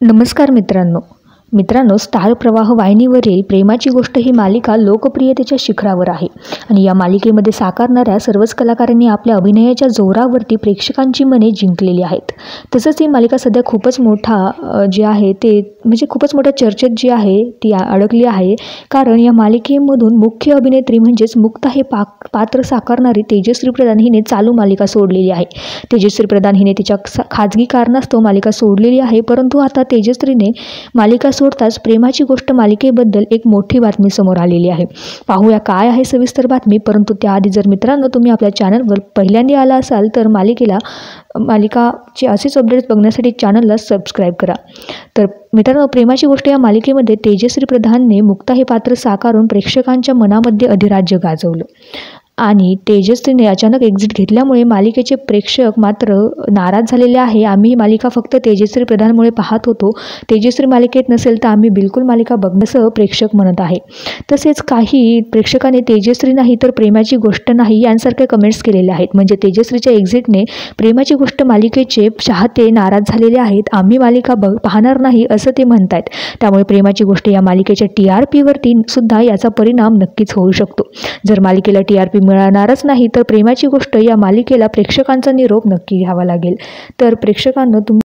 नमस्कार मित्रांनो, स्टार प्रवाह वाहिनीवरील प्रेमाची गोष्ट ही मालिका लोकप्रियतेच्या शिखरावर आहे आणि या मालिकेमध्ये साकारणाऱ्या सर्वच कलाकारांनी आपल्या अभिनयाच्या जोरावरती प्रेक्षकांची मने जिंकलेली आहेत। तसंच ही मालिका सध्या खूपच मोठ्या चर्चेत जी आहे ती अडकली आहे, कारण या मालिकेमधून मुख्य अभिनेत्री म्हणजेच मुक्ता हे पात्र साकारणारी तेजश्री प्रधान हिने चालू मालिका सोडलेली आहे। तेजश्री प्रधान हिने तिच्या खाजगी कारणास्तव मालिका सोडलेली आहे, परंतु आता तेजश्रीने मालिका सोडताच प्रेमाची गोष्ट मालिकेबद्दल एक मोठी बातमी समोर आलेली आहे। पाहूया काय आहे सविस्तर बातमी, परंतु त्याआधी जर मित्रांनो तुम्ही आपल्या चॅनलवर पहिल्यांदा आला असाल तर मालिकाचे असेच अपडेट्स बघण्यासाठी चॅनलला सबस्क्राईब करा। तर मित्रांनो, प्रेमाची गोष्ट या मालिकेमध्ये तेजश्री प्रधानने मुक्ता हे पात्र साकारून प्रेक्षकांच्या मनामध्ये अधिराज्य गाजवलं आणि तेजश्रीने अचानक एक्झिट घेतल्यामुळे मालिकेचे प्रेक्षक मात्र नाराज झालेले आहे। आम्ही ही मालिका फक्त तेजश्री प्रधानमुळे पाहत होतो, तेजश्री मालिकेत नसेल तर आम्ही बिलकुल मालिका बघण्यासह प्रेक्षक म्हणत आहे। तसेच काही प्रेक्षकांनी तेजश्री नाही तर प्रेमाची गोष्ट नाही यांसारखे कमेंट्स केलेले आहेत। म्हणजे तेजश्रीच्या एक्झिटने प्रेमाची गोष्ट मालिकेचे चाहते नाराज झालेले आहेत। आम्ही मालिका पाहणार नाही असं ते म्हणतात। त्यामुळे प्रेमाची गोष्ट या मालिकेच्या TRP वरती सुद्धा याचा परिणाम नक्कीच होऊ शकतो। जर मालिकेला TRP मिळणारच नाही तर प्रेमाची गोष्ट या मालिकेला प्रेक्षकांचा निरोप नक्की घ्यावा लागेल। तर प्रेक्षकांनो,